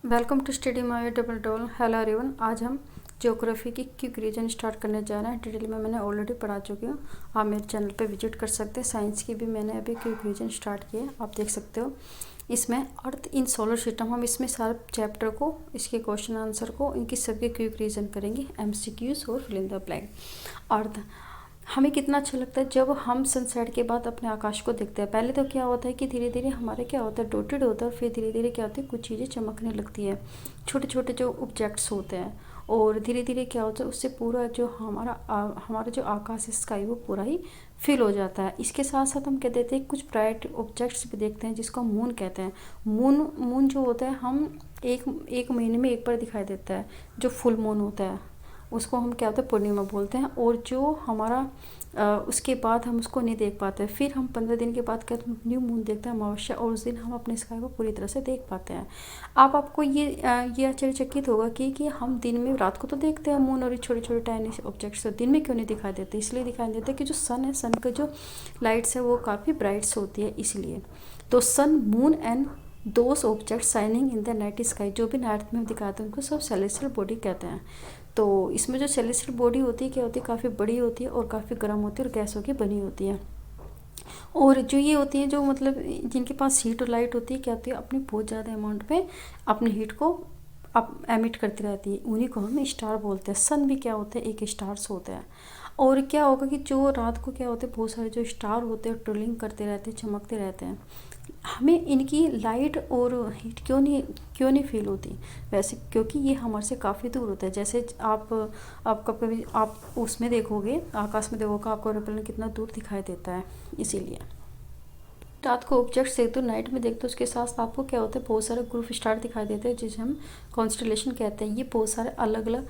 Welcome to study my double doll. Hello everyone, आज हम geography की क्विक रीजन स्टार्ट करने जा रहे हैं। डिटेल में मैंने ऑलरेडी पढ़ा चुकी हूँ। आप मेरे चैनल पे विजिट कर सकते हैं। साइंस की भी मैंने अभी क्विक रीजन स्टार्ट किए, आप देख सकते हो। इसमें अर्थ इन सोलर सिस्टम, हम इसमें सारे चैप्टर को, इसके क्वेश्चन आंसर को, इनकी सबके क्विक रीजन करेंगे, MCQs और फिल इन द ब्लैंक। अर्थ हमें कितना अच्छा लगता है जब हम सनसेट के बाद अपने आकाश को देखते हैं। पहले तो क्या होता है कि धीरे धीरे हमारे क्या होता है, डॉटेड होता है, फिर धीरे धीरे क्या होता है, कुछ चीज़ें चमकने लगती है, छोटे छोटे जो ऑब्जेक्ट्स होते हैं, और धीरे धीरे क्या होता है, उससे पूरा जो हमारा जो आकाश है, स्काई, वो पूरा ही फिल हो जाता है। इसके साथ साथ हम क्या देते हैं, कुछ ब्राइट ऑब्जेक्ट्स भी देखते हैं जिसको मून कहते हैं। मून जो होता है, हम एक महीने में एक बार दिखाई देता है। जो फुल मून होता है उसको हम क्या होता है, पूर्णिमा बोलते हैं। और जो हमारा उसके बाद हम उसको नहीं देख पाते। फिर हम 15 दिन के बाद क्या न्यू मून देखते हैं, अमावस्या, और उस दिन हम अपने स्काई को पूरी तरह से देख पाते हैं। आपको ये आश्चर्यचकित होगा कि हम दिन में, रात को तो देखते हैं मून और ये छोटे छोटे टाइनी ऑब्जेक्ट्स, दिन में क्यों नहीं दिखाई देते? इसलिए दिखाई देते कि जो सन है, सन का जो लाइट्स है वो काफ़ी ब्राइट्स होती है, इसलिए। तो sun, moon and those object shining in the night sky, जो भी नाइट में हम दिखाते हैं उनको सब सेलेस्टियल बॉडी कहते हैं। तो इसमें जो सेलेस्टियल बॉडी होती है क्या होती है, काफ़ी बड़ी होती है और काफ़ी गर्म होती है और गैसों की बनी होती है। और जो ये होती है, जो मतलब जिनके पास हीट और लाइट होती है, क्या होती है, अपनी बहुत ज़्यादा अमाउंट में अपनी हीट को एमिट करती रहती है। उन्हीं को हम स्टार बोलते हैं। सन भी क्या होते हैं, एक स्टार्स होते हैं। और क्या होगा कि जो रात को क्या होते हैं, बहुत सारे जो स्टार होते हैं ट्रोलिंग करते रहते हैं, चमकते रहते हैं। हमें इनकी लाइट और हीट क्यों नहीं फील होती वैसे? क्योंकि ये हमारे से काफ़ी दूर होता है। जैसे आप कभी आप उसमें देखोगे, आकाश में देखोगे, आपको एरोप्लेन कितना दूर दिखाई देता है, इसीलिए। रात को ऑब्जेक्ट्स देखते हो, नाइट में देखते हो, उसके साथ आपको क्या होता है, बहुत सारे ग्रुप स्टार दिखाई देते हैं जिसे हम कॉन्स्टलेशन कहते हैं। ये बहुत सारे अलग अलग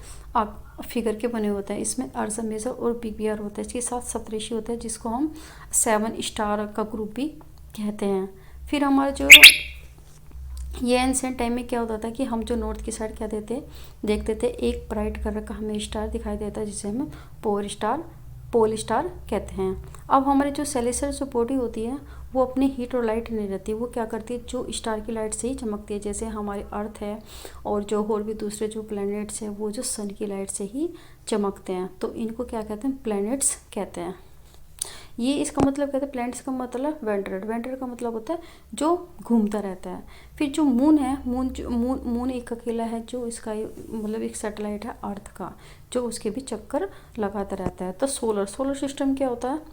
फिगर के बने होते हैं। इसमें अर्सा मेजर और बिग बियर होता है। इसके साथ सप्तऋषि होता है जिसको हम 7 स्टार का ग्रुप भी कहते हैं। फिर हमारा जो ये एंशिएंट टाइम में क्या होता था कि हम जो नॉर्थ की साइड क्या देखते थे, एक ब्राइट कलर का हमें स्टार दिखाई देता है जिसे हम पोल स्टार कहते हैं। अब हमारी जो सेलेस्टियल जो बॉडी होती है वो अपनी हीट और लाइट नहीं रहती, वो क्या करती है, जो स्टार की लाइट से ही चमकती है। जैसे हमारी अर्थ है और जो और भी दूसरे जो प्लैनेट्स हैं वो जो सन की लाइट से ही चमकते हैं। तो इनको क्या कहते हैं, प्लैनेट्स कहते हैं। ये इसका मतलब कहते हैं, प्लैनेट्स का मतलब वेंडर का मतलब होता है जो घूमता रहता है। फिर जो मून है, मून एक अकेला है जो इसका मतलब एक सैटेलाइट है अर्थ का, जो उसके भी चक्कर लगाता रहता है। तो सोलर सिस्टम क्या होता है,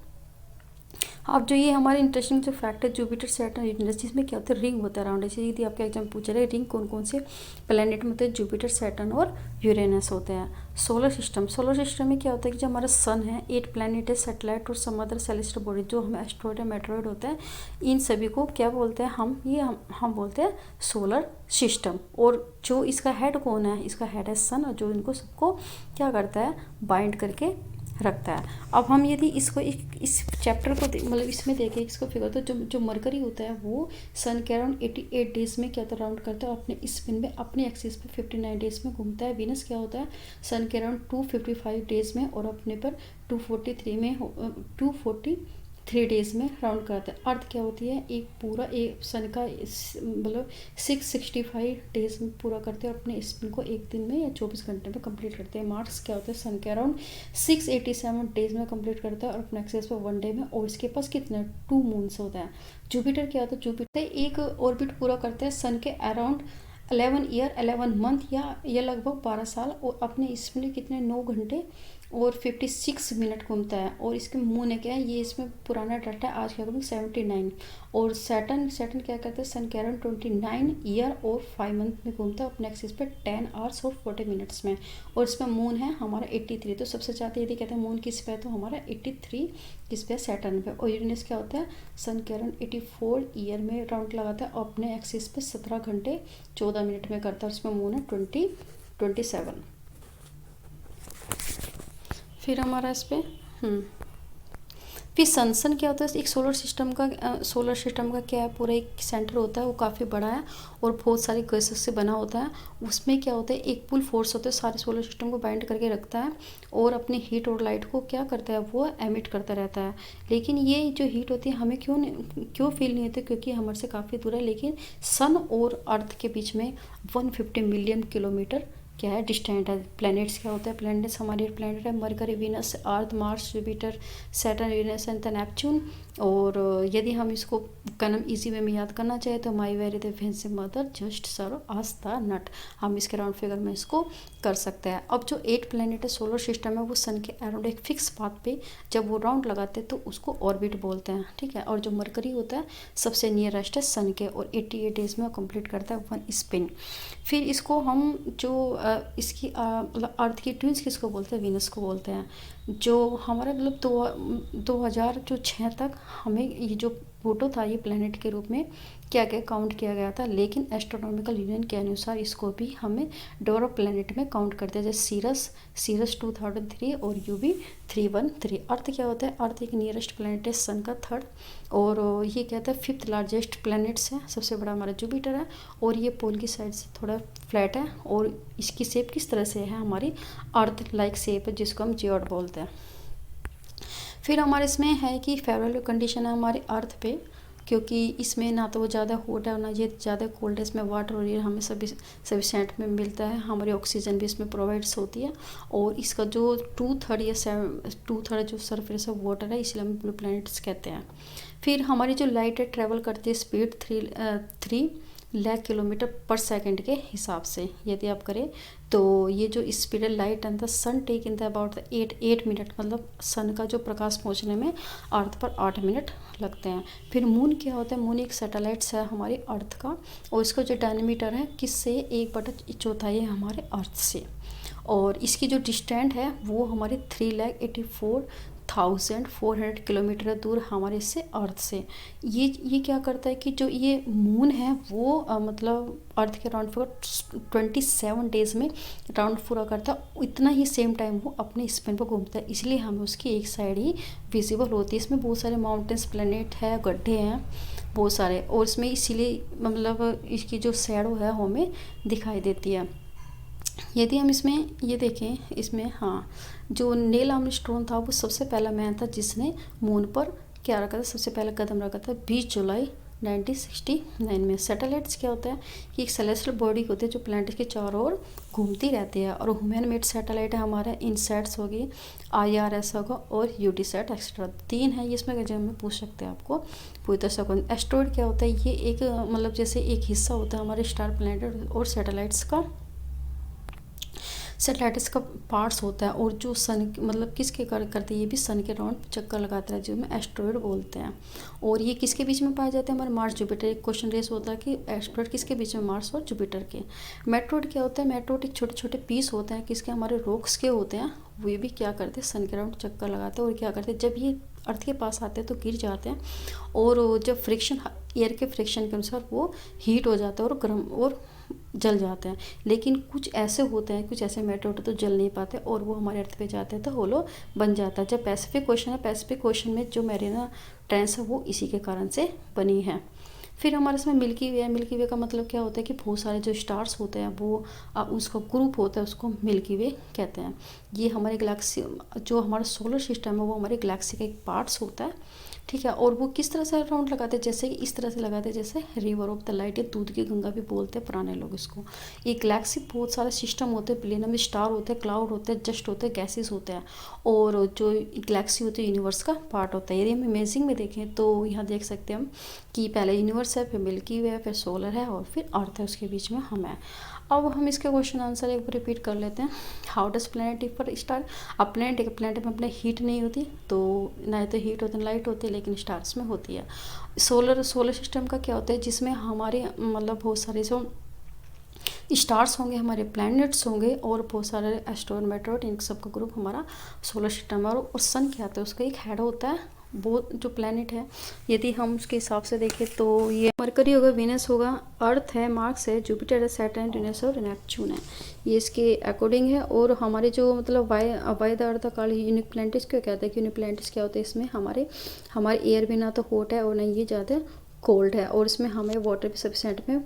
अब जो ये हमारे इंटरेस्टिंग जो फैक्ट है, जुपिटर, सैटर्न, यूरेनस, जिसमें क्या होता है, रिंग होता है अराउंड। जैसे यदि आपका एग्जाम पूछ रहे रिंग कौन कौन से प्लैनेट में होते हैं, जुपिटर, सैटर्न और यूरेनस होते हैं। सोलर सिस्टम में क्या होता है कि जो हमारा सन है, 8 प्लैनेट है, सैटेलाइट और सम अदर सेलेस्टियल बॉडी, जो हमें एस्ट्रॉइड या मेट्रॉइड होता है, इन सभी को क्या बोलते हैं हम बोलते हैं सोलर सिस्टम। और जो इसका हेड कौन है, इसका हेड है सन, और जो इनको सबको क्या करता है, बाइंड करके रखता है। अब हम यदि इसको इस चैप्टर को मतलब इसमें देखें इसको फिगर, तो जो मरकरी होता है वो सन के अराउंड 88 डेज में क्या होता है, राउंड करता है, और अपने स्पिन में अपने एक्सिस पे 59 डेज में घूमता है। वीनस क्या होता है, सन के अराउंड 255 डेज में और अपने पर 243 डेज में राउंड करता है। अर्थ क्या होती है, एक पूरा एक सन का मतलब 665 डेज में पूरा करते हैं, और अपने स्पिन को एक दिन में या 24 घंटे में कंप्लीट करते हैं। मार्स क्या होता है, सन के अराउंड 687 डेज में कंप्लीट करता है और अपने एक्सिस पर 1 डे में, और इसके पास कितने 2 मून्स होता है। जुपिटर क्या होता है, जुपिटर एक ऑर्बिट पूरा करते हैं सन के अराउंड 11 ईयर 11 मंथ या लगभग 12 साल, और अपने स्पिन में कितने 9 घंटे और 56 मिनट घूमता है। और इसके मून है क्या है, ये इसमें पुराना डाटा है, आज के अकॉर्डिंग 79। और सैटर्न क्या करते हैं, सन के अराउंड 29 ईयर और 5 मंथ में घूमता है, अपने एक्सिस पे 10 आवर्स और 40 मिनट्स में। और इसमें मून है हमारा 83। तो सबसे ज़्यादा यदि कहते हैं मून किस पे है, तो हमारा 83 किस पे, सैटर्न पे। और यूरेनस क्या होता है, सन के अराउंड 84 ईयर में राउंड लगाता है और अपने एक्सिस पे 17 घंटे 14 मिनट में करता है। उसमें मून है 27। फिर हमारा इस पर फिर सन क्या होता है, एक सोलर सिस्टम का क्या है, पूरा एक सेंटर होता है, वो काफ़ी बड़ा है और बहुत सारे गैसेस से बना होता है। उसमें क्या होता है, एक पुल फोर्स होता है, सारे सोलर सिस्टम को बाइंड करके रखता है और अपनी हीट और लाइट को क्या करता है, वो एमिट करता रहता है। लेकिन ये जो हीट होती है हमें क्यों फील नहीं होती, क्योंकि हमारे से काफ़ी दूर है। लेकिन सन और अर्थ के बीच में 150 मिलियन किलोमीटर क्या है, डिस्टेंट है। प्लैनेट्स क्या होता है, प्लैनेट्स हमारे प्लैनेट है mercury, Venus, earth, Mars, Jupiter, Saturn, Uranus and the Neptune. और यदि हम इसको कनम इजी वे में याद करना चाहे तो my very defensive mother just serve as the nut, हम इसके राउंड फिगर में इसको कर सकते हैं। अब जो 8 प्लैनेट है सोलर सिस्टम है, वो सन के अराउंड एक फिक्स पाथ पे जब वो राउंड लगाते हैं तो उसको ऑर्बिट बोलते हैं, ठीक है। और जो मरकरी होता है सबसे नियरेस्ट है सन के, और 88 डेज में कंप्लीट करता है 1 स्पिन। फिर इसको हम जो इसकी मतलब अर्थ की ट्विंस किसको बोलते हैं, वीनस को बोलते हैं। जो हमारा मतलब 2006 तक हमें ये जो प्लूटो था ये प्लैनेट के रूप में क्या काउंट किया गया था, लेकिन एस्ट्रोनॉमिकल यूनियन के अनुसार इसको भी हमें डोरफ प्लैनेट में काउंट करते हैं, जैसे सीरस 2003 और यूबी 313। अर्थ क्या होता है, अर्थ एक नियरेस्ट प्लैनेट है, सन का थर्ड, और ये कहता है 5th लार्जेस्ट प्लैनेट्स है, सबसे बड़ा हमारा जुपिटर है, और ये पोल की साइड से थोड़ा फ्लैट है, और इसकी शेप किस तरह से है, हमारी अर्थ लाइक शेप है, जिसको हम जियोड बोलते हैं। फिर हमारे इसमें है कि फेवरेबल कंडीशन है हमारे अर्थ पे, क्योंकि इसमें ना तो वो ज़्यादा हॉट है और ना ये ज़्यादा कोल्ड है। इसमें वाटर और एयर हमें सफिशेंट में मिलता है, हमारी ऑक्सीजन भी इसमें प्रोवाइड्स होती है, और इसका जो 2/3 जो सरफेस है वाटर है, इसलिए हम ब्लू प्लैनेट्स कहते हैं। फिर हमारी जो लाइट है ट्रेवल करती है स्पीड 3 लाख किलोमीटर पर सेकंड के हिसाब से यदि आप करें तो ये जो स्पीड है light and the sun take in the about 8 minute, मतलब सन का जो प्रकाश पहुंचने में अर्थ पर 8 मिनट लगते हैं। फिर मून क्या होता है, मून एक सैटेलाइट्स है हमारी अर्थ का, और इसका जो डायमीटर है किससे 1/4 है हमारे अर्थ से, और इसकी जो डिस्टेंस है वो हमारे 3,84,400 किलोमीटर दूर हमारे इससे अर्थ से। ये क्या करता है कि जो ये मून है वो मतलब अर्थ के राउंड फिगर 27 डेज में राउंड पूरा करता है, इतना ही सेम टाइम वो अपने स्पिन पर घूमता है, इसलिए हमें उसकी एक साइड ही विजिबल होती है। इसमें बहुत सारे माउंटेन्स, प्लैनेट है, गड्ढे हैं बहुत सारे, और इसमें इसीलिए मतलब इसकी जो शैडो है हमें दिखाई देती है। यदि हम इसमें ये देखें, इसमें हाँ जो नील आर्मस्ट्रॉन्ग था वो सबसे पहला मैन था जिसने मून पर क्या रखा था, सबसे पहला कदम रखा था 20 जुलाई 1969 में। सैटेलाइट्स क्या होता है कि एक सेलेस्टियल बॉडी होती है जो प्लैनेट के चारों ओर घूमती रहती है, और ह्यूमन मेड सैटेलाइट है हमारा इनसैट्स होगी, IRS होगा और यूटीसैट एक्सेट्रा 3 है। ये इसमें जो हमें पूछ सकते हैं आपको पूछ तो सको। एस्ट्रॉइड क्या होता है, ये एक मतलब जैसे एक हिस्सा होता है हमारे स्टार प्लैनेट और सैटेलाइट्स का, सैटेलाइट्स का पार्ट्स होता है, और जो सन मतलब किसके करते हैं, ये भी सन के राउंड चक्कर लगाता है, जो हमें एस्ट्रॉइड बोलते हैं। और ये किसके बीच में पाए जाते हैं, हमारे मार्स जुपिटर। एक क्वेश्चन रेस होता है कि एस्ट्रॉइड किसके बीच में, मार्स और जुपिटर के। मेट्रोइड क्या होता है, मेट्रोइड एक छोटे छोटे पीस होते हैं किसके, हमारे रॉक्स के होते हैं, वो भी क्या करते हैं सन के राउंड चक्कर लगाते हैं, और क्या करते हैं जब ये अर्थ के पास आते हैं तो गिर जाते हैं, और जब फ्रिक्शन एयर के फ्रिक्शन के अनुसार वो हीट हो जाता है और गर्म और जल जाते हैं। लेकिन कुछ ऐसे होते हैं, कुछ ऐसे मेटल होते हैं तो जल नहीं पाते और वो हमारे अर्थ पे जाते हैं तो होलो बन जाता है। जब पैसिफिक ओशन है, पैसिफिक ओशन में जो मैरीना ट्रेंच है वो इसी के कारण से बनी है। फिर हमारे इसमें मिल्की वे है। मिल्की वे का मतलब क्या होता है कि बहुत सारे जो स्टार्स होते हैं वो उसका ग्रुप होता है, उसको मिल्की वे कहते हैं। ये हमारे गैलेक्सी जो हमारा सोलर सिस्टम है वो हमारे गैलेक्सी का एक पार्ट्स होता है, ठीक है। और वो किस तरह से राउंड लगाते हैं, जैसे इस तरह से लगाते हैं, जैसे रिवर ऑफ द लाइट या दूध की गंगा भी बोलते हैं पुराने लोग इसको। एक गैलेक्सी बहुत सारे सिस्टम होते हैं, प्लेनम स्टार होते हैं, क्लाउड होते हैं, जस्ट होते हैं, गैसेस होते हैं, और जो गैलेक्सी होती है यूनिवर्स का पार्ट होता है। यदि हम इमेजिंग में देखें तो यहाँ देख सकते हैं हम कि पहले यूनिवर्स है, फिर मिल्की वे है, फिर सोलर है, और फिर अर्थ है, उसके बीच में हम है। अब हम इसके क्वेश्चन आंसर एक बार रिपीट कर लेते हैं। How does planet differ star. अब प्लैनेट में अपने हीट नहीं होती, तो ना तो हीट होती है लाइट होती है, लेकिन स्टार्स में होती है। सोलर सिस्टम का क्या होता है, जिसमें हमारे मतलब बहुत सारे जो स्टार्स होंगे, हमारे प्लैनेट्स होंगे, और बहुत सारे एस्ट्रॉइड मेटरॉइड, इन सबका ग्रुप हमारा सोलर सिस्टम है। और सन क्या होता है, उसका एक हेड होता है वो जो प्लैनेट है यदि हम उसके हिसाब से देखें तो ये मरकरी होगा, वीनस होगा, अर्थ है, मार्स है, जुपिटर है, सैटर्न, यूरेनस और नेपच्यून है, ये इसके अकॉर्डिंग है। और हमारे जो मतलब वाई द अर्थ काल यूनिक प्लैनेट्स क्यों कहते हैं कि यूनिक प्लैनेट्स क्या होते हैं, इसमें हमारे एयर भी ना तो हॉट है और ना ये ज़्यादा कोल्ड है, और इसमें हमें वाटर भी सफिशेंट में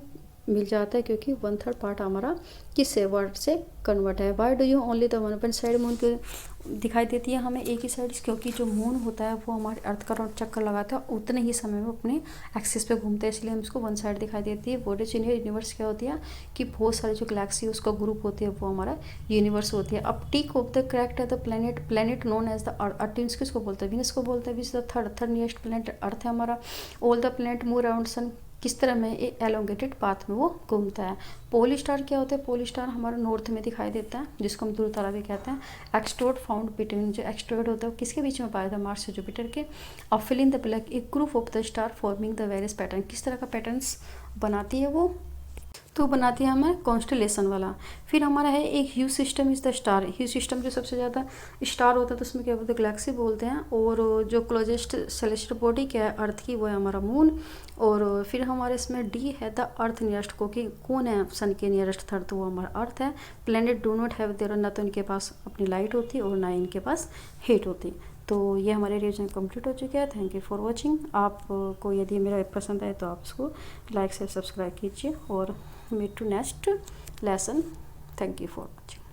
मिल जाता है क्योंकि 1/3 पार्ट हमारा किससे वर्ड से कन्वर्ट है। Why do you only the one side moon क्यों दिखाई देती है हमें एक ही साइड, क्योंकि जो मून होता है वो हमारे अर्थ का चक्कर लगाता है उतने ही समय में अपने एक्सिस पे घूमते हैं, इसलिए हम इसको वन साइड दिखाई देती है। व्हाट इज यूनिवर्स क्या होती है कि बहुत सारे जो गैलेक्सी उसका ग्रुप होती है वो हमारा यूनिवर्स होती है। अब टिक ऑफ द करेक्ट है the planet known as the earth, किसको बोलते हैं, वीनस को बोलते हैं, which the third nearest planet earth है हमारा। All the planet move around sun, किस तरह में एक एलोंगेटेड पाथ में वो घूमता है। पोल स्टार क्या होता है, पोल स्टार हमारा नॉर्थ में दिखाई देता है जिसको हम ध्रुव तारा भी कहते हैं। एक्सट्रोड फाउंड बिटवीन, जो एक्सट्रोड होता है वो किसके बीच में पाया था, मार्स से जुपिटर के। और फिल इन द ब्लैंक, एक group of the star forming the various pattern, किस तरह का पैटर्न्स बनाती है वो, तो बनाती है हमारे कॉन्स्टलेशन वाला। फिर हमारा है एक hue system is the star, hue system जो सबसे ज़्यादा स्टार होता है तो उसमें क्या बोलते हैं, गैलेक्सी बोलते हैं। और जो क्लोजेस्ट सेलेस्टियल बॉडी क्या है अर्थ की, वो है हमारा मून। और फिर हमारे इसमें डी है द अर्थ नियरेस्ट, को कि कौन है सन के नियरेस्ट थर्ड, तो वो हमारा अर्थ है। Planet do not have their, ना तो इनके पास अपनी लाइट होती और ना इनके पास हीट होती। तो ये हमारे रिवीजन कंप्लीट हो चुके हैं। Thank you for watching. आपको यदि मेरा पसंद आए तो आप इसको लाइक से सब्सक्राइब कीजिए और meet to next lesson. Thank you for watching.